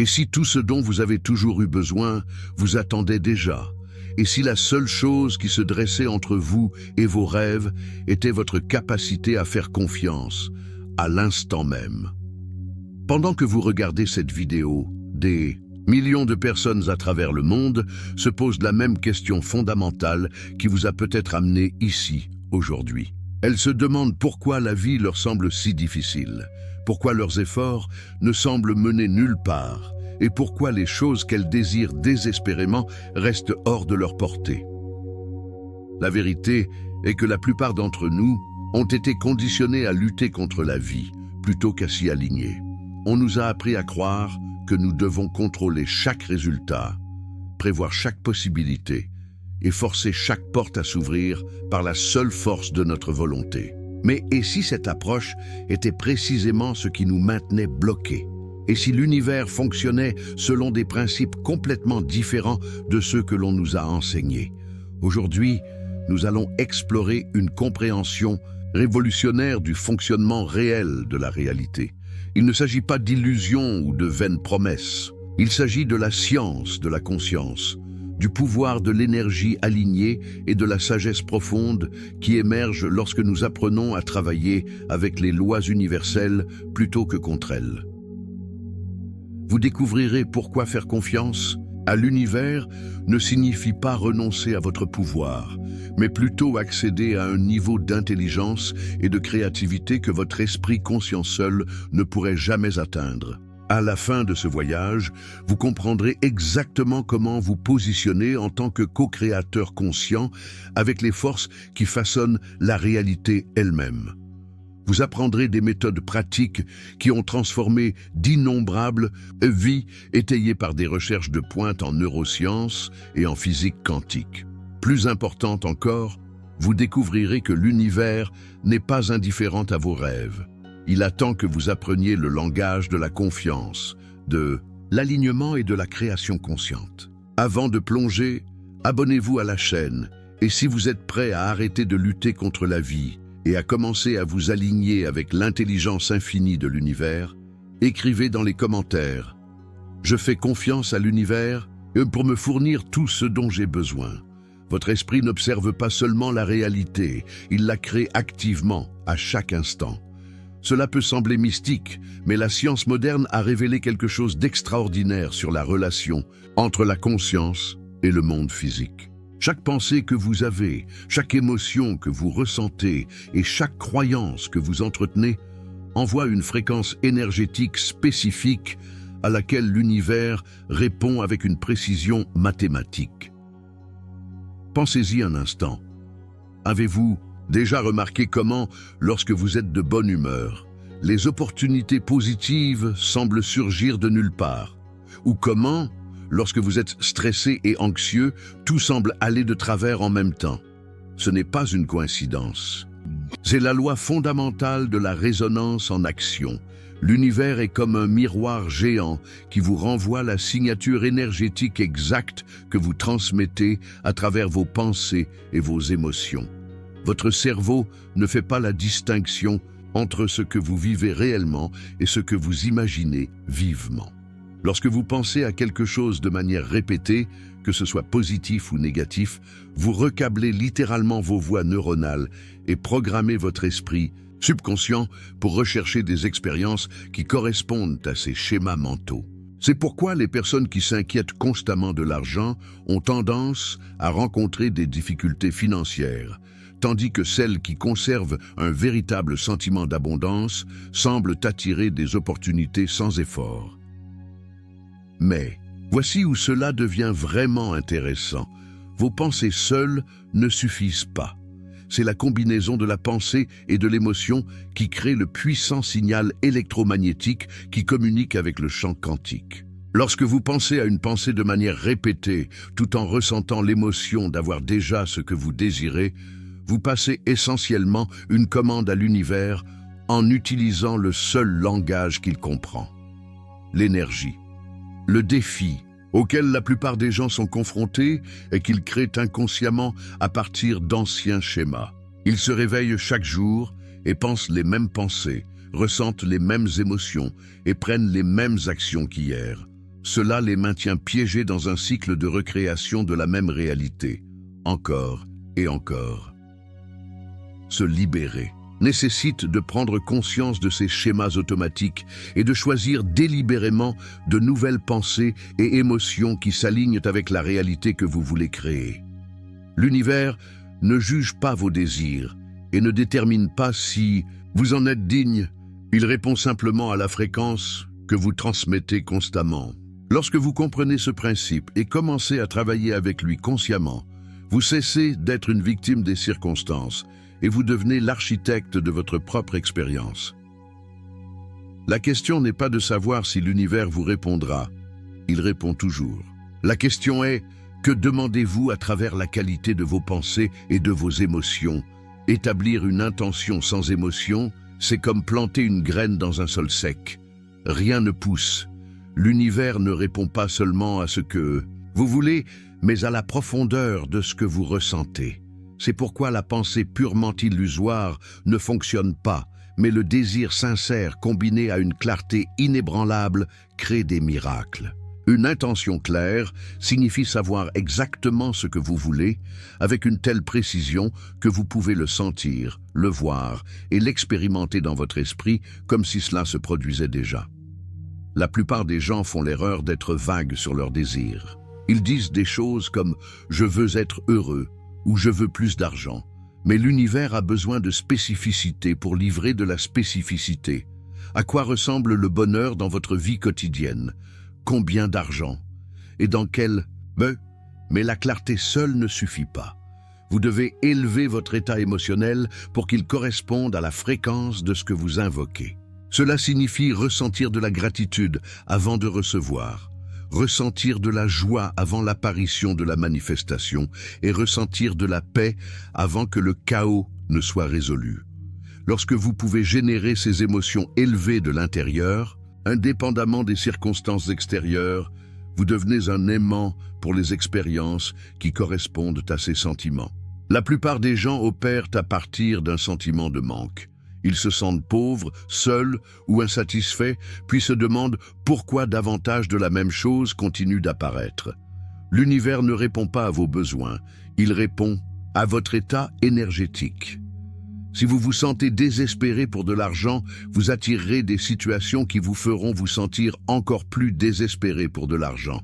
Et si tout ce dont vous avez toujours eu besoin vous attendait déjà? Et si la seule chose qui se dressait entre vous et vos rêves était votre capacité à faire confiance, à l'instant même? Pendant que vous regardez cette vidéo, des millions de personnes à travers le monde se posent la même question fondamentale qui vous a peut-être amené ici, aujourd'hui. Elles se demandent pourquoi la vie leur semble si difficile, pourquoi leurs efforts ne semblent mener nulle part, et pourquoi les choses qu'elles désirent désespérément restent hors de leur portée. La vérité est que la plupart d'entre nous ont été conditionnés à lutter contre la vie, plutôt qu'à s'y aligner. On nous a appris à croire que nous devons contrôler chaque résultat, prévoir chaque possibilité et forcer chaque porte à s'ouvrir par la seule force de notre volonté. Mais et si cette approche était précisément ce qui nous maintenait bloqués? Et si l'univers fonctionnait selon des principes complètement différents de ceux que l'on nous a enseignés? Aujourd'hui, nous allons explorer une compréhension révolutionnaire du fonctionnement réel de la réalité. Il ne s'agit pas d'illusions ou de vaines promesses. Il s'agit de la science de la conscience, du pouvoir de l'énergie alignée et de la sagesse profonde qui émerge lorsque nous apprenons à travailler avec les lois universelles plutôt que contre elles. Vous découvrirez pourquoi faire confiance à l'univers ne signifie pas renoncer à votre pouvoir, mais plutôt accéder à un niveau d'intelligence et de créativité que votre esprit conscient seul ne pourrait jamais atteindre. À la fin de ce voyage, vous comprendrez exactement comment vous positionner en tant que co-créateur conscient avec les forces qui façonnent la réalité elle-même. Vous apprendrez des méthodes pratiques qui ont transformé d'innombrables vies étayées par des recherches de pointe en neurosciences et en physique quantique. Plus importante encore, vous découvrirez que l'univers n'est pas indifférent à vos rêves. Il attend que vous appreniez le langage de la confiance, de l'alignement et de la création consciente. Avant de plonger, abonnez-vous à la chaîne et si vous êtes prêt à arrêter de lutter contre la vie et à commencer à vous aligner avec l'intelligence infinie de l'univers, écrivez dans les commentaires « Je fais confiance à l'univers pour me fournir tout ce dont j'ai besoin ». Votre esprit n'observe pas seulement la réalité, il la crée activement, à chaque instant. Cela peut sembler mystique, mais la science moderne a révélé quelque chose d'extraordinaire sur la relation entre la conscience et le monde physique. Chaque pensée que vous avez, chaque émotion que vous ressentez et chaque croyance que vous entretenez envoie une fréquence énergétique spécifique à laquelle l'univers répond avec une précision mathématique. Pensez-y un instant. Avez-vous déjà remarqué comment, lorsque vous êtes de bonne humeur, les opportunités positives semblent surgir de nulle part? Ou comment, lorsque vous êtes stressé et anxieux, tout semble aller de travers en même temps? Ce n'est pas une coïncidence. C'est la loi fondamentale de la résonance en action. L'univers est comme un miroir géant qui vous renvoie la signature énergétique exacte que vous transmettez à travers vos pensées et vos émotions. Votre cerveau ne fait pas la distinction entre ce que vous vivez réellement et ce que vous imaginez vivement. Lorsque vous pensez à quelque chose de manière répétée, que ce soit positif ou négatif, vous recablez littéralement vos voies neuronales et programmez votre esprit subconscient pour rechercher des expériences qui correspondent à ces schémas mentaux. C'est pourquoi les personnes qui s'inquiètent constamment de l'argent ont tendance à rencontrer des difficultés financières, tandis que celles qui conservent un véritable sentiment d'abondance semblent attirer des opportunités sans effort. Mais voici où cela devient vraiment intéressant. Vos pensées seules ne suffisent pas. C'est la combinaison de la pensée et de l'émotion qui crée le puissant signal électromagnétique qui communique avec le champ quantique. Lorsque vous pensez à une pensée de manière répétée, tout en ressentant l'émotion d'avoir déjà ce que vous désirez, vous passez essentiellement une commande à l'univers en utilisant le seul langage qu'il comprend. L'énergie. Le défi auquel la plupart des gens sont confrontés est qu'ils créent inconsciemment à partir d'anciens schémas. Ils se réveillent chaque jour et pensent les mêmes pensées, ressentent les mêmes émotions et prennent les mêmes actions qu'hier. Cela les maintient piégés dans un cycle de recréation de la même réalité, encore et encore. Se libérer nécessite de prendre conscience de ces schémas automatiques et de choisir délibérément de nouvelles pensées et émotions qui s'alignent avec la réalité que vous voulez créer. L'univers ne juge pas vos désirs et ne détermine pas si vous en êtes digne. Il répond simplement à la fréquence que vous transmettez constamment. Lorsque vous comprenez ce principe et commencez à travailler avec lui consciemment, vous cessez d'être une victime des circonstances et vous devenez l'architecte de votre propre expérience. La question n'est pas de savoir si l'univers vous répondra. Il répond toujours. La question est, que demandez-vous à travers la qualité de vos pensées et de vos émotions? Établir une intention sans émotion, c'est comme planter une graine dans un sol sec. Rien ne pousse. L'univers ne répond pas seulement à ce que vous voulez, mais à la profondeur de ce que vous ressentez. C'est pourquoi la pensée purement illusoire ne fonctionne pas, mais le désir sincère combiné à une clarté inébranlable crée des miracles. Une intention claire signifie savoir exactement ce que vous voulez, avec une telle précision que vous pouvez le sentir, le voir et l'expérimenter dans votre esprit comme si cela se produisait déjà. La plupart des gens font l'erreur d'être vagues sur leurs désirs. Ils disent des choses comme « je veux être heureux » ou « je veux plus d'argent ». Mais l'univers a besoin de spécificité pour livrer de la spécificité. À quoi ressemble le bonheur dans votre vie quotidienne? Combien d'argent? Et dans quel... Mais la clarté seule ne suffit pas. Vous devez élever votre état émotionnel pour qu'il corresponde à la fréquence de ce que vous invoquez. Cela signifie ressentir de la gratitude avant de recevoir, ressentir de la joie avant l'apparition de la manifestation et ressentir de la paix avant que le chaos ne soit résolu. Lorsque vous pouvez générer ces émotions élevées de l'intérieur, indépendamment des circonstances extérieures, vous devenez un aimant pour les expériences qui correspondent à ces sentiments. La plupart des gens opèrent à partir d'un sentiment de manque. Ils se sentent pauvres, seuls ou insatisfaits, puis se demandent pourquoi davantage de la même chose continue d'apparaître. L'univers ne répond pas à vos besoins, il répond à votre état énergétique. Si vous vous sentez désespéré pour de l'argent, vous attirerez des situations qui vous feront vous sentir encore plus désespéré pour de l'argent.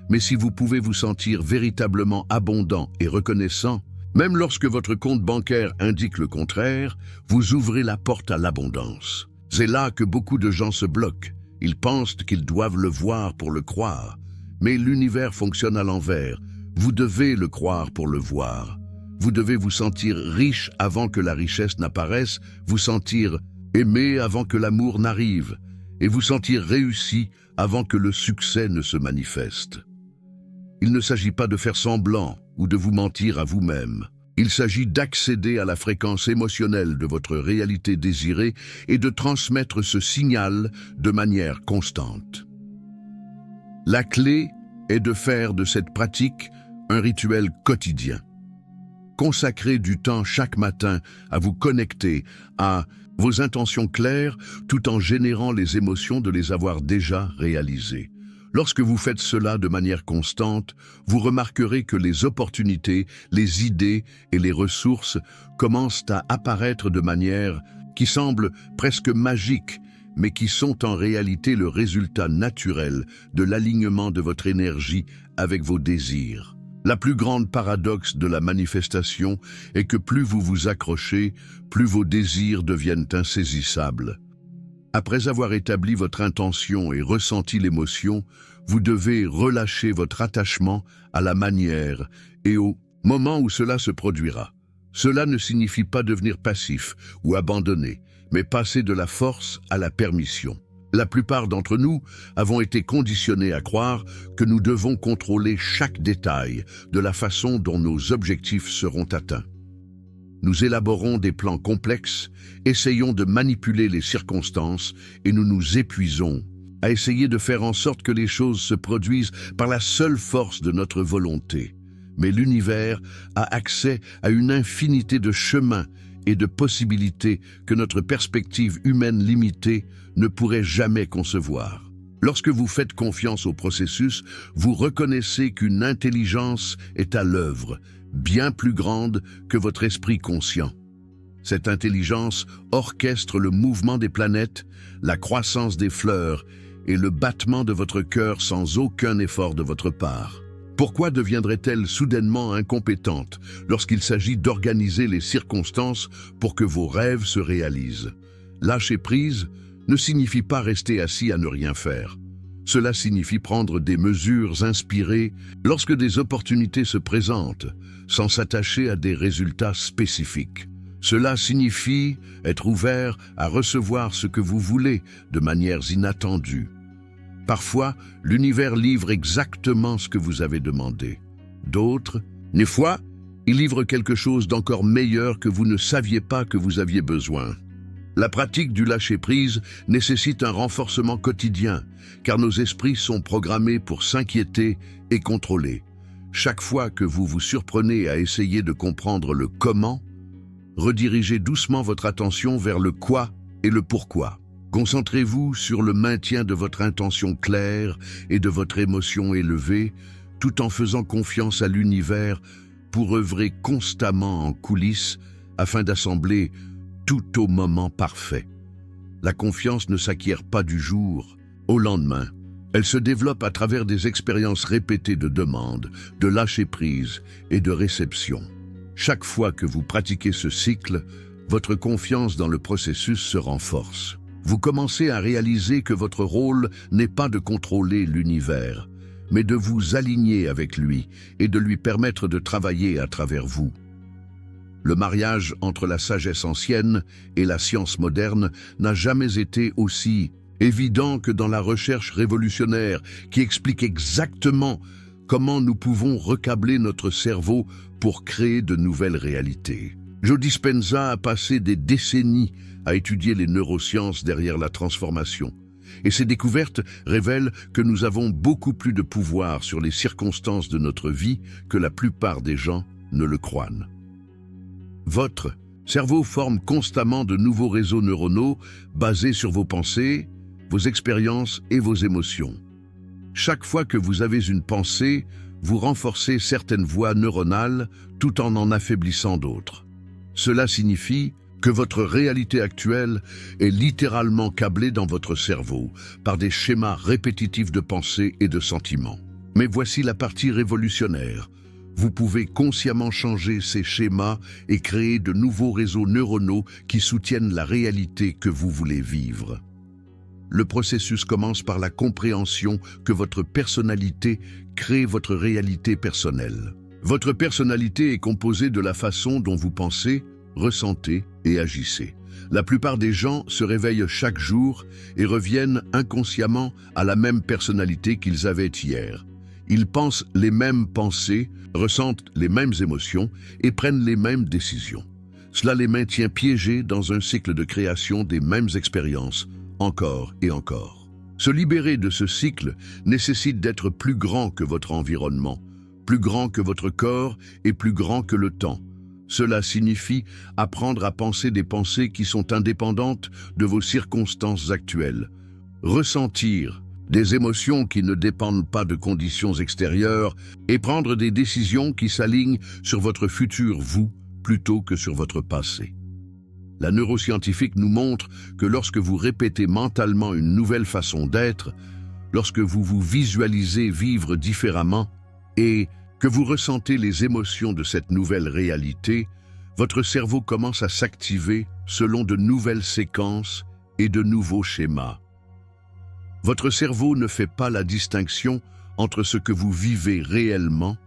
Mais si vous pouvez vous sentir véritablement abondant et reconnaissant, même lorsque votre compte bancaire indique le contraire, vous ouvrez la porte à l'abondance. C'est là que beaucoup de gens se bloquent. Ils pensent qu'ils doivent le voir pour le croire. Mais l'univers fonctionne à l'envers. Vous devez le croire pour le voir. Vous devez vous sentir riche avant que la richesse n'apparaisse, vous sentir aimé avant que l'amour n'arrive, et vous sentir réussi avant que le succès ne se manifeste. Il ne s'agit pas de faire semblant ou de vous mentir à vous-même. Il s'agit d'accéder à la fréquence émotionnelle de votre réalité désirée et de transmettre ce signal de manière constante. La clé est de faire de cette pratique un rituel quotidien. Consacrez du temps chaque matin à vous connecter à vos intentions claires tout en générant les émotions de les avoir déjà réalisées. Lorsque vous faites cela de manière constante, vous remarquerez que les opportunités, les idées et les ressources commencent à apparaître de manière qui semble presque magique, mais qui sont en réalité le résultat naturel de l'alignement de votre énergie avec vos désirs. La plus grande paradoxe de la manifestation est que plus vous vous accrochez, plus vos désirs deviennent insaisissables. Après avoir établi votre intention et ressenti l'émotion, vous devez relâcher votre attachement à la manière et au moment où cela se produira. Cela ne signifie pas devenir passif ou abandonné, mais passer de la force à la permission. La plupart d'entre nous avons été conditionnés à croire que nous devons contrôler chaque détail de la façon dont nos objectifs seront atteints. Nous élaborons des plans complexes, essayons de manipuler les circonstances et nous nous épuisons à essayer de faire en sorte que les choses se produisent par la seule force de notre volonté. Mais l'univers a accès à une infinité de chemins et de possibilités que notre perspective humaine limitée ne pourrait jamais concevoir. Lorsque vous faites confiance au processus, vous reconnaissez qu'une intelligence est à l'œuvre, bien plus grande que votre esprit conscient. Cette intelligence orchestre le mouvement des planètes, la croissance des fleurs et le battement de votre cœur sans aucun effort de votre part. Pourquoi deviendrait-elle soudainement incompétente lorsqu'il s'agit d'organiser les circonstances pour que vos rêves se réalisent? Lâcher prise ne signifie pas rester assis à ne rien faire. Cela signifie prendre des mesures inspirées lorsque des opportunités se présentent, sans s'attacher à des résultats spécifiques. Cela signifie être ouvert à recevoir ce que vous voulez de manières inattendues. Parfois, l'univers livre exactement ce que vous avez demandé. D'autres fois, il livre quelque chose d'encore meilleur que vous ne saviez pas que vous aviez besoin. La pratique du lâcher-prise nécessite un renforcement quotidien, car nos esprits sont programmés pour s'inquiéter et contrôler. Chaque fois que vous vous surprenez à essayer de comprendre le comment, redirigez doucement votre attention vers le quoi et le pourquoi. Concentrez-vous sur le maintien de votre intention claire et de votre émotion élevée, tout en faisant confiance à l'univers pour œuvrer constamment en coulisses afin d'assembler tout au moment parfait. La confiance ne s'acquiert pas du jour au lendemain. Elle se développe à travers des expériences répétées de demande, de lâcher-prise et de réception. Chaque fois que vous pratiquez ce cycle, votre confiance dans le processus se renforce. Vous commencez à réaliser que votre rôle n'est pas de contrôler l'univers, mais de vous aligner avec lui et de lui permettre de travailler à travers vous. Le mariage entre la sagesse ancienne et la science moderne n'a jamais été aussi évident que dans la recherche révolutionnaire qui explique exactement comment nous pouvons recabler notre cerveau pour créer de nouvelles réalités. Joe Dispenza a passé des décennies à étudier les neurosciences derrière la transformation, et ses découvertes révèlent que nous avons beaucoup plus de pouvoir sur les circonstances de notre vie que la plupart des gens ne le croient. Votre cerveau forme constamment de nouveaux réseaux neuronaux basés sur vos pensées, vos expériences et vos émotions. Chaque fois que vous avez une pensée, vous renforcez certaines voies neuronales tout en affaiblissant d'autres. Cela signifie que votre réalité actuelle est littéralement câblée dans votre cerveau par des schémas répétitifs de pensée et de sentiments. Mais voici la partie révolutionnaire. Vous pouvez consciemment changer ces schémas et créer de nouveaux réseaux neuronaux qui soutiennent la réalité que vous voulez vivre. Le processus commence par la compréhension que votre personnalité crée votre réalité personnelle. Votre personnalité est composée de la façon dont vous pensez, ressentez et agissez. La plupart des gens se réveillent chaque jour et reviennent inconsciemment à la même personnalité qu'ils avaient hier. Ils pensent les mêmes pensées, ressentent les mêmes émotions et prennent les mêmes décisions. Cela les maintient piégés dans un cycle de création des mêmes expériences, encore et encore. Se libérer de ce cycle nécessite d'être plus grand que votre environnement, plus grand que votre corps et plus grand que le temps. Cela signifie apprendre à penser des pensées qui sont indépendantes de vos circonstances actuelles, ressentir des émotions qui ne dépendent pas de conditions extérieures et prendre des décisions qui s'alignent sur votre futur vous plutôt que sur votre passé. La neuroscientifique nous montre que lorsque vous répétez mentalement une nouvelle façon d'être, lorsque vous vous visualisez vivre différemment et que vous ressentez les émotions de cette nouvelle réalité, votre cerveau commence à s'activer selon de nouvelles séquences et de nouveaux schémas. Votre cerveau ne fait pas la distinction entre ce que vous vivez réellement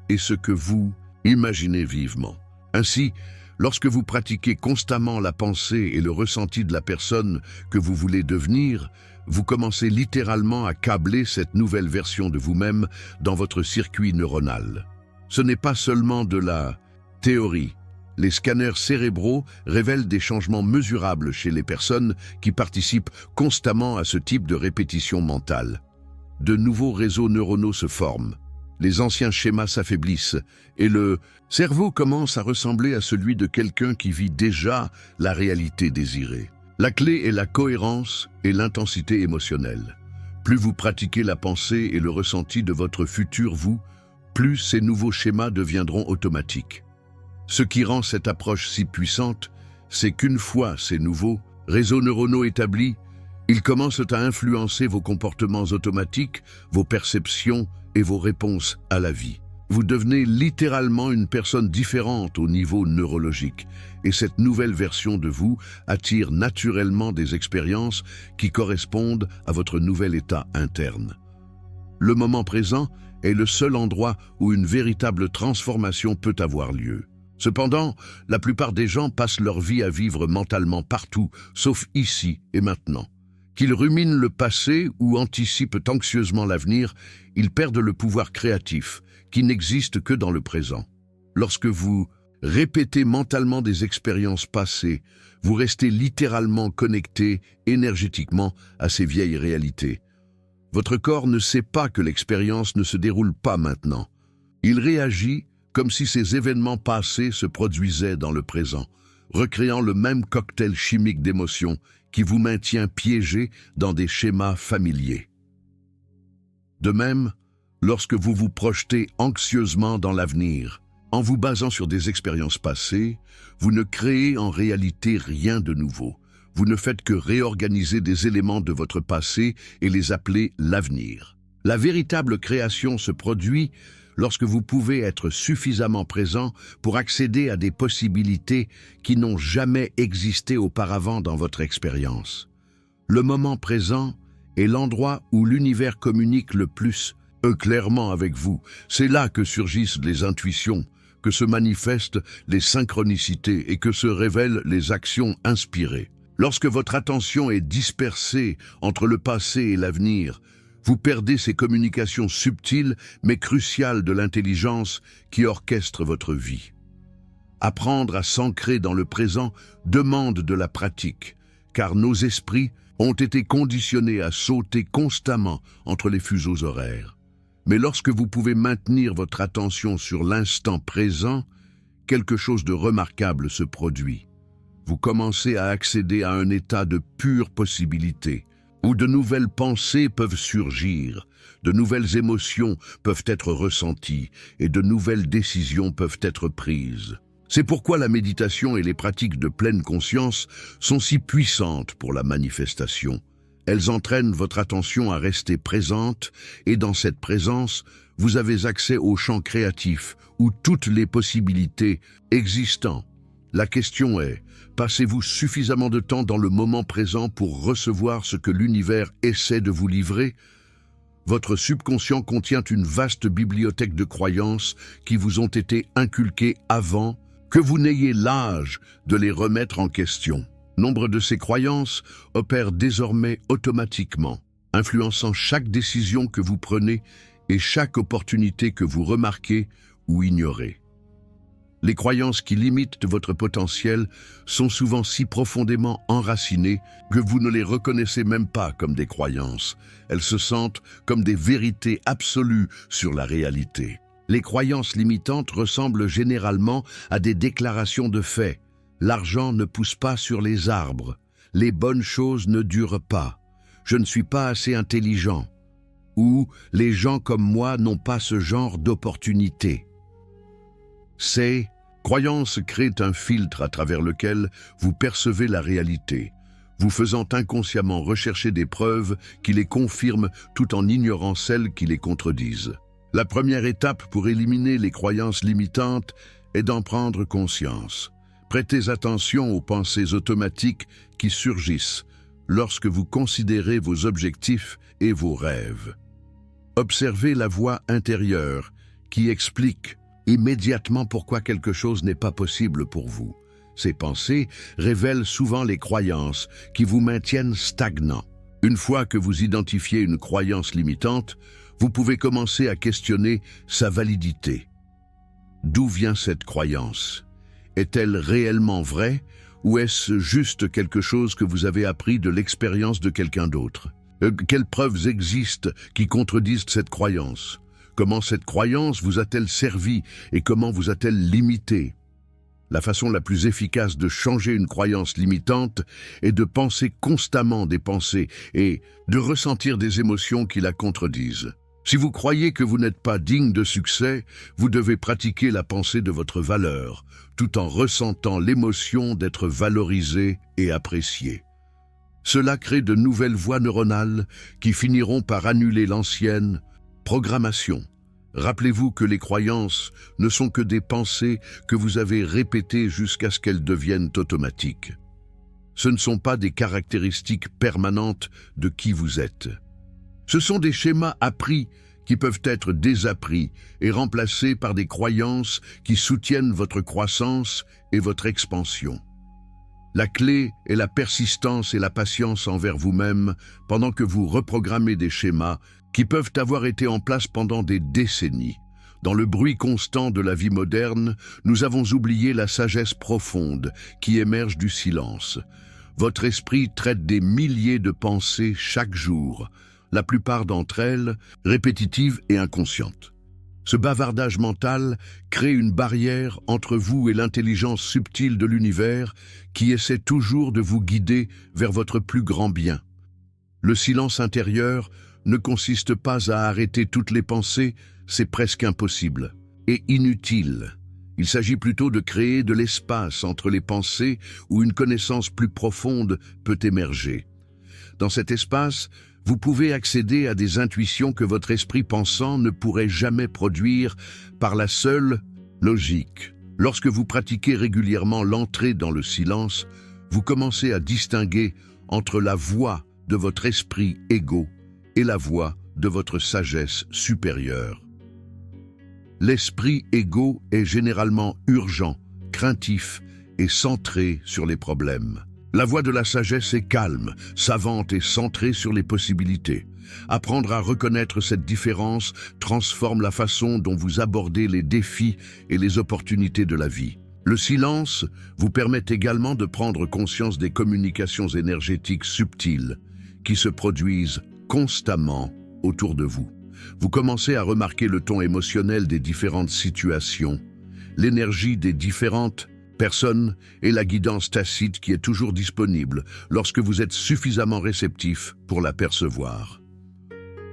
et ce que vous imaginez vivement. Ainsi, lorsque vous pratiquez constamment la pensée et le ressenti de la personne que vous voulez devenir, vous commencez littéralement à câbler cette nouvelle version de vous-même dans votre circuit neuronal. Ce n'est pas seulement de la théorie. Les scanners cérébraux révèlent des changements mesurables chez les personnes qui participent constamment à ce type de répétition mentale. De nouveaux réseaux neuronaux se forment. Les anciens schémas s'affaiblissent et le cerveau commence à ressembler à celui de quelqu'un qui vit déjà la réalité désirée. La clé est la cohérence et l'intensité émotionnelle. Plus vous pratiquez la pensée et le ressenti de votre futur vous, plus ces nouveaux schémas deviendront automatiques. Ce qui rend cette approche si puissante, c'est qu'une fois ces nouveaux réseaux neuronaux établis, ils commencent à influencer vos comportements automatiques, vos perceptions et vos réponses à la vie. Vous devenez littéralement une personne différente au niveau neurologique, et cette nouvelle version de vous attire naturellement des expériences qui correspondent à votre nouvel état interne. Le moment présent est le seul endroit où une véritable transformation peut avoir lieu. Cependant, la plupart des gens passent leur vie à vivre mentalement partout, sauf ici et maintenant. Qu'ils ruminent le passé ou anticipent anxieusement l'avenir, ils perdent le pouvoir créatif, qui n'existe que dans le présent. Lorsque vous répétez mentalement des expériences passées, vous restez littéralement connecté énergétiquement à ces vieilles réalités. Votre corps ne sait pas que l'expérience ne se déroule pas maintenant. Il réagit comme si ces événements passés se produisaient dans le présent, recréant le même cocktail chimique d'émotions qui vous maintient piégé dans des schémas familiers. De même, lorsque vous vous projetez anxieusement dans l'avenir, en vous basant sur des expériences passées, vous ne créez en réalité rien de nouveau. Vous ne faites que réorganiser des éléments de votre passé et les appeler l'avenir. La véritable création se produit lorsque vous pouvez être suffisamment présent pour accéder à des possibilités qui n'ont jamais existé auparavant dans votre expérience. Le moment présent est l'endroit où l'univers communique le plus clairement avec vous. C'est là que surgissent les intuitions, que se manifestent les synchronicités et que se révèlent les actions inspirées. Lorsque votre attention est dispersée entre le passé et l'avenir, vous perdez ces communications subtiles mais cruciales de l'intelligence qui orchestre votre vie. Apprendre à s'ancrer dans le présent demande de la pratique, car nos esprits ont été conditionnés à sauter constamment entre les fuseaux horaires. Mais lorsque vous pouvez maintenir votre attention sur l'instant présent, quelque chose de remarquable se produit. Vous commencez à accéder à un état de pure possibilité, où de nouvelles pensées peuvent surgir, de nouvelles émotions peuvent être ressenties et de nouvelles décisions peuvent être prises. C'est pourquoi la méditation et les pratiques de pleine conscience sont si puissantes pour la manifestation. Elles entraînent votre attention à rester présente et dans cette présence, vous avez accès au champ créatif où toutes les possibilités existent. La question est, passez-vous suffisamment de temps dans le moment présent pour recevoir ce que l'univers essaie de vous livrer? Votre subconscient contient une vaste bibliothèque de croyances qui vous ont été inculquées avant que vous n'ayez l'âge de les remettre en question. Nombre de ces croyances opèrent désormais automatiquement, influençant chaque décision que vous prenez et chaque opportunité que vous remarquez ou ignorez. Les croyances qui limitent votre potentiel sont souvent si profondément enracinées que vous ne les reconnaissez même pas comme des croyances. Elles se sentent comme des vérités absolues sur la réalité. Les croyances limitantes ressemblent généralement à des déclarations de fait. L'argent ne pousse pas sur les arbres. Les bonnes choses ne durent pas. Je ne suis pas assez intelligent. Ou les gens comme moi n'ont pas ce genre d'opportunité. Ces croyances créent un filtre à travers lequel vous percevez la réalité, vous faisant inconsciemment rechercher des preuves qui les confirment tout en ignorant celles qui les contredisent. La première étape pour éliminer les croyances limitantes est d'en prendre conscience. Prêtez attention aux pensées automatiques qui surgissent lorsque vous considérez vos objectifs et vos rêves. Observez la voix intérieure qui explique immédiatement pourquoi quelque chose n'est pas possible pour vous. Ces pensées révèlent souvent les croyances qui vous maintiennent stagnant. Une fois que vous identifiez une croyance limitante, vous pouvez commencer à questionner sa validité. D'où vient cette croyance? Est-elle réellement vraie ou est-ce juste quelque chose que vous avez appris de l'expérience de quelqu'un d'autre? Quelles preuves existent qui contredisent cette croyance? Comment cette croyance vous a-t-elle servi et comment vous a-t-elle limité? La façon la plus efficace de changer une croyance limitante est de penser constamment des pensées et de ressentir des émotions qui la contredisent. Si vous croyez que vous n'êtes pas digne de succès, vous devez pratiquer la pensée de votre valeur, tout en ressentant l'émotion d'être valorisé et apprécié. Cela crée de nouvelles voies neuronales qui finiront par annuler l'ancienne programmation. Rappelez-vous que les croyances ne sont que des pensées que vous avez répétées jusqu'à ce qu'elles deviennent automatiques. Ce ne sont pas des caractéristiques permanentes de qui vous êtes. Ce sont des schémas appris qui peuvent être désappris et remplacés par des croyances qui soutiennent votre croissance et votre expansion. La clé est la persistance et la patience envers vous-même pendant que vous reprogrammez des schémas qui peuvent avoir été en place pendant des décennies. Dans le bruit constant de la vie moderne, nous avons oublié la sagesse profonde qui émerge du silence. Votre esprit traite des milliers de pensées chaque jour, la plupart d'entre elles répétitives et inconscientes. Ce bavardage mental crée une barrière entre vous et l'intelligence subtile de l'univers qui essaie toujours de vous guider vers votre plus grand bien. Le silence intérieur ne consiste pas à arrêter toutes les pensées, c'est presque impossible et inutile. Il s'agit plutôt de créer de l'espace entre les pensées où une connaissance plus profonde peut émerger. Dans cet espace, vous pouvez accéder à des intuitions que votre esprit pensant ne pourrait jamais produire par la seule logique. Lorsque vous pratiquez régulièrement l'entrée dans le silence, vous commencez à distinguer entre la voix de votre esprit égo et la voix de votre sagesse supérieure. L'esprit égo est généralement urgent, craintif et centré sur les problèmes. La voix de la sagesse est calme, savante et centrée sur les possibilités. Apprendre à reconnaître cette différence transforme la façon dont vous abordez les défis et les opportunités de la vie. Le silence vous permet également de prendre conscience des communications énergétiques subtiles qui se produisent constamment autour de vous. Vous commencez à remarquer le ton émotionnel des différentes situations, l'énergie des différentes personnes et la guidance tacite qui est toujours disponible lorsque vous êtes suffisamment réceptif pour la percevoir.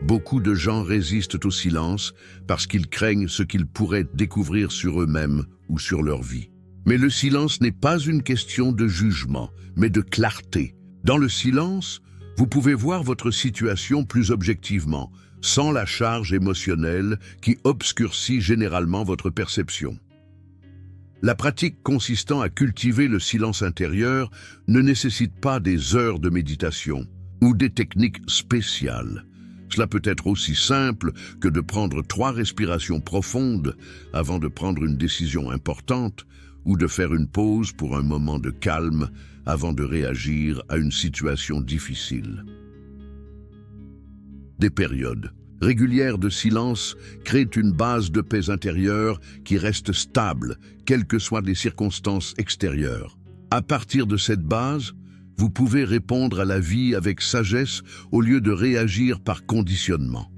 Beaucoup de gens résistent au silence parce qu'ils craignent ce qu'ils pourraient découvrir sur eux-mêmes ou sur leur vie. Mais le silence n'est pas une question de jugement, mais de clarté. Dans le silence, vous pouvez voir votre situation plus objectivement, sans la charge émotionnelle qui obscurcit généralement votre perception. La pratique consistant à cultiver le silence intérieur ne nécessite pas des heures de méditation ou des techniques spéciales. Cela peut être aussi simple que de prendre 3 respirations profondes avant de prendre une décision importante ou de faire une pause pour un moment de calme avant de réagir à une situation difficile. Des périodes régulières de silence créent une base de paix intérieure qui reste stable, quelles que soient les circonstances extérieures. À partir de cette base, vous pouvez répondre à la vie avec sagesse au lieu de réagir par conditionnement.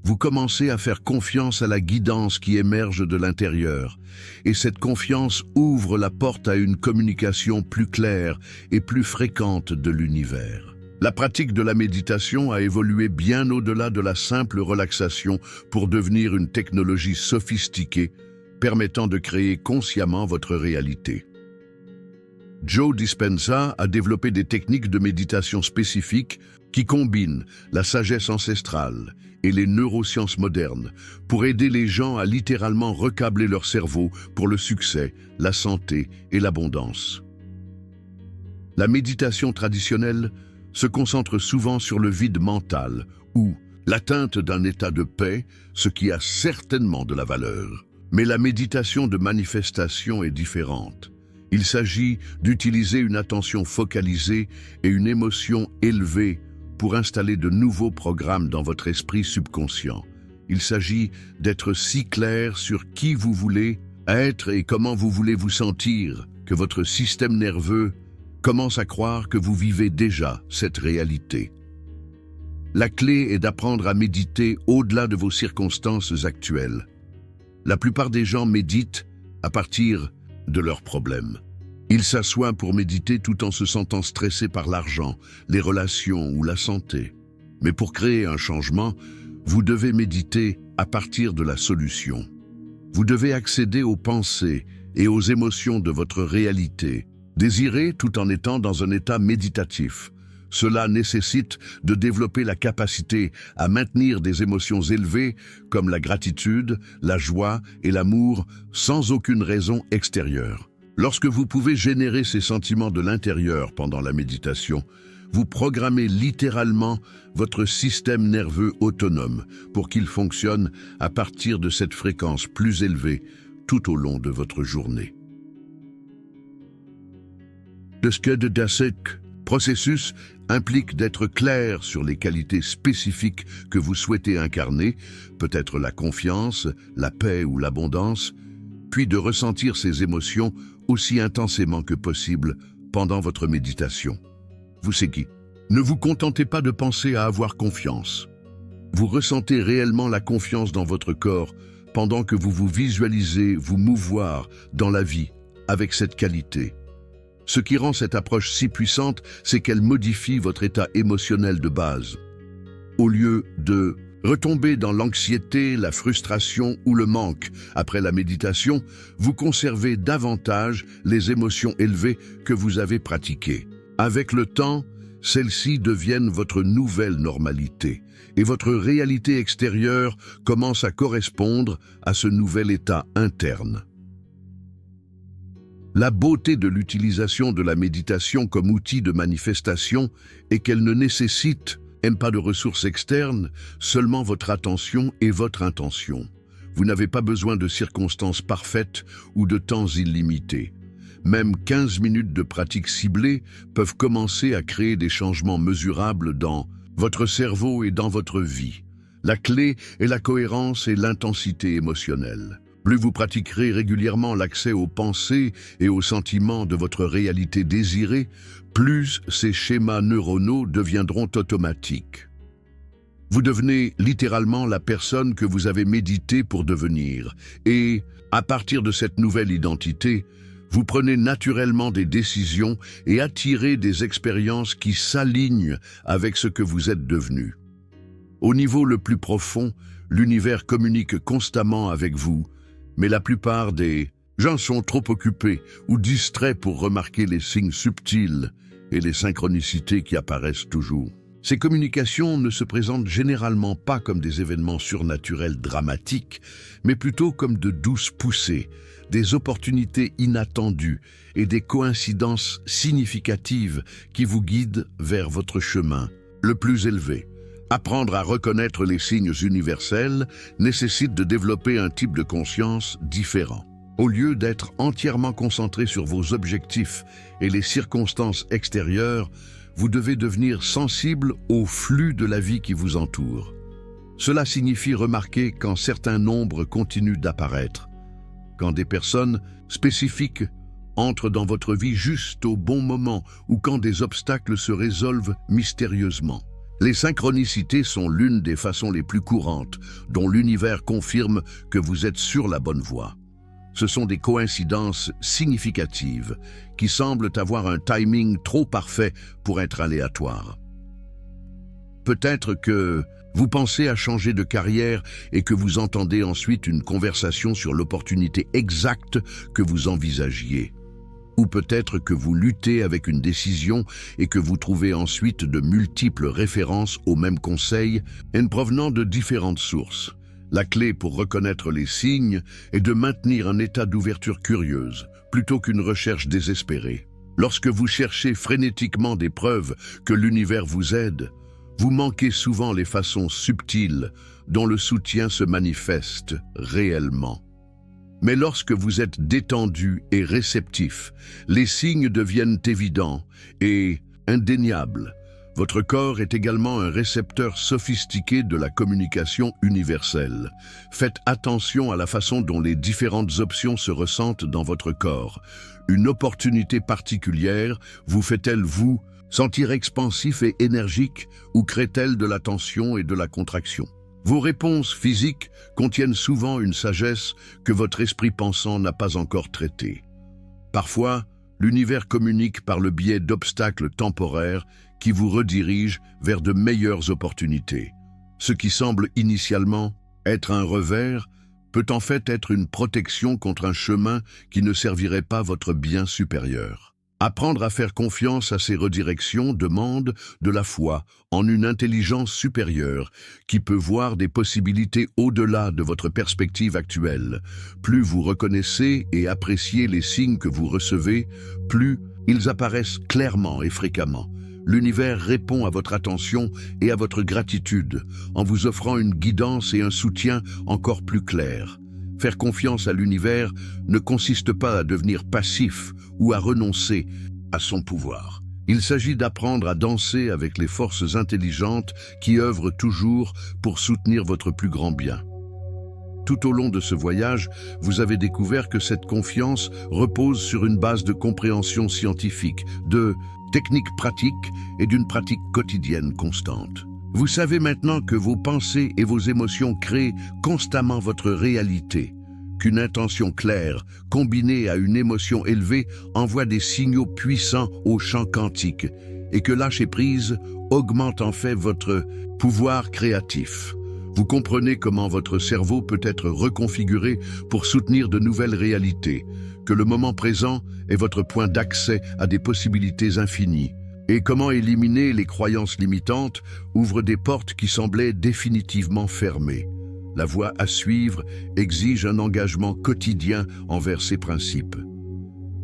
Vous commencez à faire confiance à la guidance qui émerge de l'intérieur, et cette confiance ouvre la porte à une communication plus claire et plus fréquente de l'univers. La pratique de la méditation a évolué bien au-delà de la simple relaxation pour devenir une technologie sophistiquée permettant de créer consciemment votre réalité. Joe Dispenza a développé des techniques de méditation spécifiques qui combinent la sagesse ancestrale et les neurosciences modernes pour aider les gens à littéralement recabler leur cerveau pour le succès, la santé et l'abondance. La méditation traditionnelle se concentre souvent sur le vide mental ou l'atteinte d'un état de paix, ce qui a certainement de la valeur. Mais la méditation de manifestation est différente. Il s'agit d'utiliser une attention focalisée et une émotion élevée pour installer de nouveaux programmes dans votre esprit subconscient. Il s'agit d'être si clair sur qui vous voulez être et comment vous voulez vous sentir que votre système nerveux commence à croire que vous vivez déjà cette réalité. La clé est d'apprendre à méditer au-delà de vos circonstances actuelles. La plupart des gens méditent à partir de leurs problèmes. Ils s'assoient pour méditer tout en se sentant stressés par l'argent, les relations ou la santé. Mais pour créer un changement, vous devez méditer à partir de la solution. Vous devez accéder aux pensées et aux émotions de votre réalité, désirer tout en étant dans un état méditatif. Cela nécessite de développer la capacité à maintenir des émotions élevées comme la gratitude, la joie et l'amour sans aucune raison extérieure. Lorsque vous pouvez générer ces sentiments de l'intérieur pendant la méditation, vous programmez littéralement votre système nerveux autonome pour qu'il fonctionne à partir de cette fréquence plus élevée tout au long de votre journée. Ce processus implique d'être clair sur les qualités spécifiques que vous souhaitez incarner, peut-être la confiance, la paix ou l'abondance, puis de ressentir ces émotions aussi intensément que possible pendant votre méditation. Vous savez, ne vous contentez pas de penser à avoir confiance. Vous ressentez réellement la confiance dans votre corps pendant que vous vous visualisez vous mouvoir dans la vie avec cette qualité. Ce qui rend cette approche si puissante, c'est qu'elle modifie votre état émotionnel de base. Au lieu de retomber dans l'anxiété, la frustration ou le manque après la méditation, vous conservez davantage les émotions élevées que vous avez pratiquées. Avec le temps, celles-ci deviennent votre nouvelle normalité et votre réalité extérieure commence à correspondre à ce nouvel état interne. La beauté de l'utilisation de la méditation comme outil de manifestation est qu'elle ne nécessite pas de ressources externes, seulement votre attention et votre intention. Vous n'avez pas besoin de circonstances parfaites ou de temps illimités. Même 15 minutes de pratique ciblée peuvent commencer à créer des changements mesurables dans votre cerveau et dans votre vie. La clé est la cohérence et l'intensité émotionnelle. Plus vous pratiquerez régulièrement l'accès aux pensées et aux sentiments de votre réalité désirée, plus ces schémas neuronaux deviendront automatiques. Vous devenez littéralement la personne que vous avez médité pour devenir, et, à partir de cette nouvelle identité, vous prenez naturellement des décisions et attirez des expériences qui s'alignent avec ce que vous êtes devenu. Au niveau le plus profond, l'univers communique constamment avec vous, mais la plupart des gens sont trop occupés ou distraits pour remarquer les signes subtils et les synchronicités qui apparaissent toujours. Ces communications ne se présentent généralement pas comme des événements surnaturels dramatiques, mais plutôt comme de douces poussées, des opportunités inattendues et des coïncidences significatives qui vous guident vers votre chemin le plus élevé. Apprendre à reconnaître les signes universels nécessite de développer un type de conscience différent. Au lieu d'être entièrement concentré sur vos objectifs et les circonstances extérieures, vous devez devenir sensible au flux de la vie qui vous entoure. Cela signifie remarquer quand certains nombres continuent d'apparaître, quand des personnes spécifiques entrent dans votre vie juste au bon moment ou quand des obstacles se résolvent mystérieusement. Les synchronicités sont l'une des façons les plus courantes dont l'univers confirme que vous êtes sur la bonne voie. Ce sont des coïncidences significatives qui semblent avoir un timing trop parfait pour être aléatoires. Peut-être que vous pensez à changer de carrière et que vous entendez ensuite une conversation sur l'opportunité exacte que vous envisagiez. Ou peut-être que vous luttez avec une décision et que vous trouvez ensuite de multiples références aux mêmes conseils provenant de différentes sources. La clé pour reconnaître les signes est de maintenir un état d'ouverture curieuse, plutôt qu'une recherche désespérée. Lorsque vous cherchez frénétiquement des preuves que l'univers vous aide, vous manquez souvent les façons subtiles dont le soutien se manifeste réellement. Mais lorsque vous êtes détendu et réceptif, les signes deviennent évidents et indéniables. Votre corps est également un récepteur sophistiqué de la communication universelle. Faites attention à la façon dont les différentes options se ressentent dans votre corps. Une opportunité particulière vous fait-elle vous sentir expansif et énergique ou crée-t-elle de la tension et de la contraction? Vos réponses physiques contiennent souvent une sagesse que votre esprit pensant n'a pas encore traitée. Parfois, l'univers communique par le biais d'obstacles temporaires qui vous redirigent vers de meilleures opportunités. Ce qui semble initialement être un revers peut en fait être une protection contre un chemin qui ne servirait pas votre bien supérieur. Apprendre à faire confiance à ces redirections demande de la foi en une intelligence supérieure qui peut voir des possibilités au-delà de votre perspective actuelle. Plus vous reconnaissez et appréciez les signes que vous recevez, plus ils apparaissent clairement et fréquemment. L'univers répond à votre attention et à votre gratitude en vous offrant une guidance et un soutien encore plus clairs. Faire confiance à l'univers ne consiste pas à devenir passif ou à renoncer à son pouvoir. Il s'agit d'apprendre à danser avec les forces intelligentes qui œuvrent toujours pour soutenir votre plus grand bien. Tout au long de ce voyage, vous avez découvert que cette confiance repose sur une base de compréhension scientifique, de techniques pratiques et d'une pratique quotidienne constante. Vous savez maintenant que vos pensées et vos émotions créent constamment votre réalité, qu'une intention claire, combinée à une émotion élevée, envoie des signaux puissants au champ quantique, et que lâcher prise augmente en fait votre pouvoir créatif. Vous comprenez comment votre cerveau peut être reconfiguré pour soutenir de nouvelles réalités, que le moment présent est votre point d'accès à des possibilités infinies, et comment éliminer les croyances limitantes ouvre des portes qui semblaient définitivement fermées. La voie à suivre exige un engagement quotidien envers ces principes.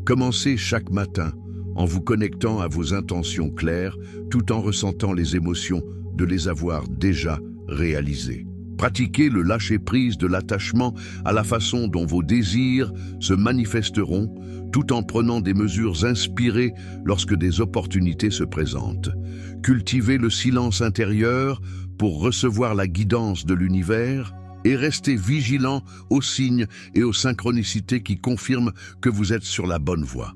Commencez chaque matin en vous connectant à vos intentions claires tout en ressentant les émotions de les avoir déjà réalisées. Pratiquez le lâcher-prise de l'attachement à la façon dont vos désirs se manifesteront tout en prenant des mesures inspirées lorsque des opportunités se présentent. Cultivez le silence intérieur pour recevoir la guidance de l'univers et restez vigilant aux signes et aux synchronicités qui confirment que vous êtes sur la bonne voie.